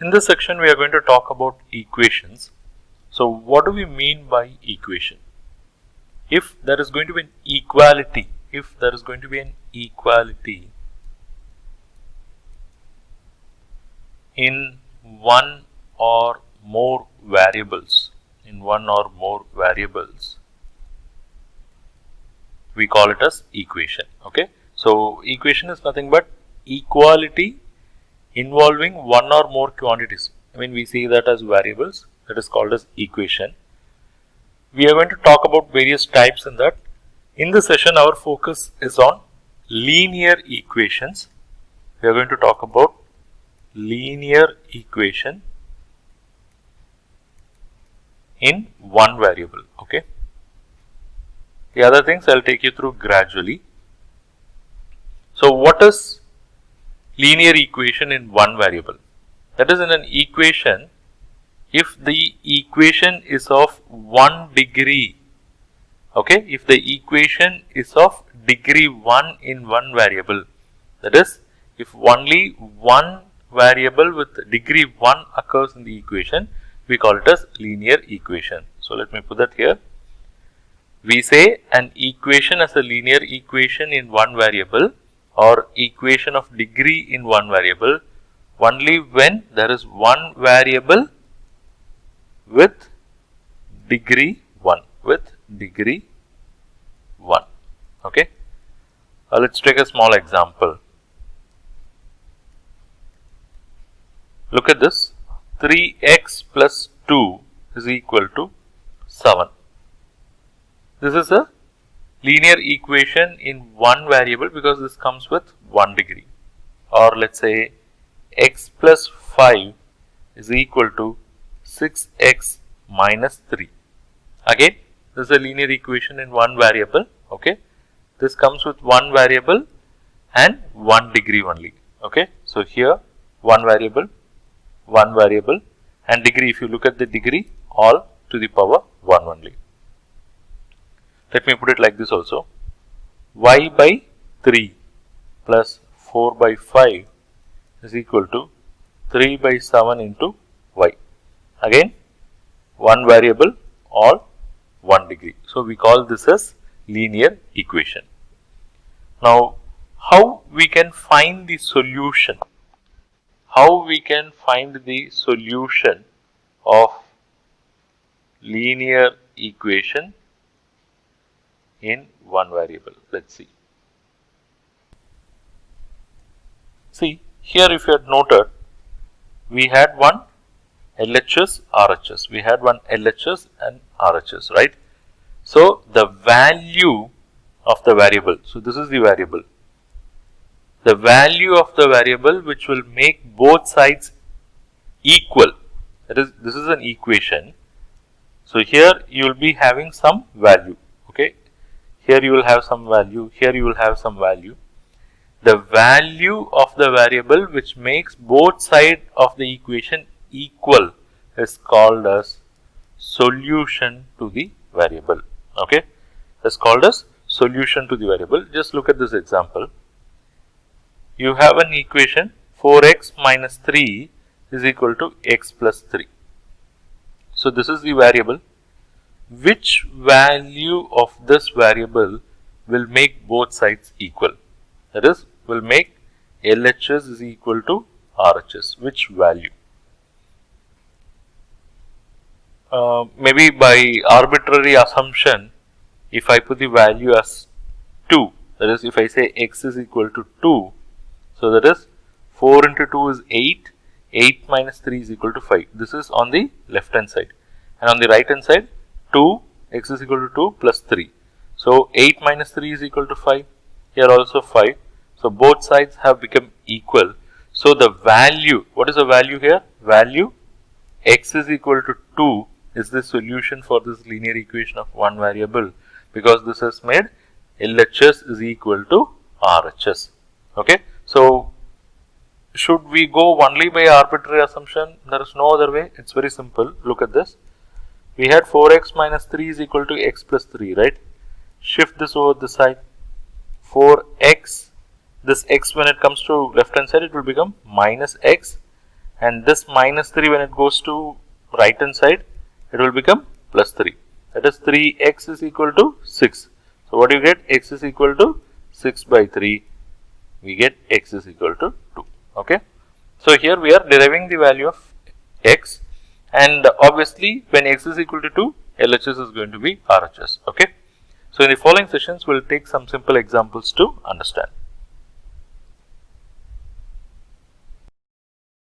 In this section, we are going to talk about equations. So, what do we mean by equation? If there is going to be an equality, in one or more variables, we call it as equation. Okay. So, equation is nothing but equality involving one or more quantities. I mean, we see that as variables, that is called as equation. We are going to talk about various types in that. In this session, our focus is on linear equations. We are going to talk about linear equation in one variable. Okay. The other things I will take you through gradually. So, what is linear equation in one variable? That is, in an equation, if the equation is of 1 degree, okay, if the equation is of degree 1 in one variable, that is, if only one variable with degree 1 occurs in the equation, we call it as linear equation. So, let me put that here. We say an equation as a linear equation in one variable or equation of degree in one variable only when there is one variable with degree 1, okay. Let us take a small example. Look at this, 3x plus 2 is equal to 7. This is a linear equation in one variable because this comes with 1 degree. Or let us say x plus 5 is equal to 6x minus 3. Again, this is a linear equation in one variable. Okay, this comes with one variable and 1 degree only. Okay, so here one variable, and degree, if you look at the degree, all to the power 1 only. Let me put it like this also, y by 3 plus 4 by 5 is equal to 3 by 7 into y. Again, one variable, all 1 degree. So, we call this as linear equation. Now, how we can find the solution? How we can find the solution of linear equation in one variable? Let us see. See, here if you had noted, we had one LHS, RHS. We had one LHS and RHS, right? So, the value of the variable, so this is the variable. The value of the variable which will make both sides equal, that is, this is an equation. So, here you will be having some value, okay. Here you will have some value, here you will have some value. The value of the variable which makes both sides of the equation equal is called as solution to the variable, okay. Is called as solution to the variable. Just look at this example. You have an equation 4x minus 3 is equal to x plus 3. So, this is the variable. Which value of this variable will make both sides equal? That is, will make LHS is equal to RHS. Which value? Maybe by arbitrary assumption, if I put the value as 2, that is, if I say x is equal to 2, so that is 4 into 2 is 8, 8 minus 3 is equal to 5. This is on the left hand side, and on the right hand side 2, x is equal to 2 plus 3. So, 8 minus 3 is equal to 5, here also 5. So, both sides have become equal. So, the value, what is the value here? Value x is equal to 2 is the solution for this linear equation of one variable, because this has made LHS is equal to RHS. Okay. So, should we go only by arbitrary assumption? There is no other way. It is very simple. Look at this. We had 4x minus 3 is equal to x plus 3, right? Shift this over this side. 4x, this x when it comes to left hand side, it will become minus x, and this minus 3 when it goes to right hand side, it will become plus 3. That is 3x is equal to 6. So what do you get? X is equal to 6 by 3. We get x is equal to 2. Okay. So here we are deriving the value of x, and obviously when x is equal to 2, LHS is going to be RHS. Okay. So in the following sessions, we will take some simple examples to understand.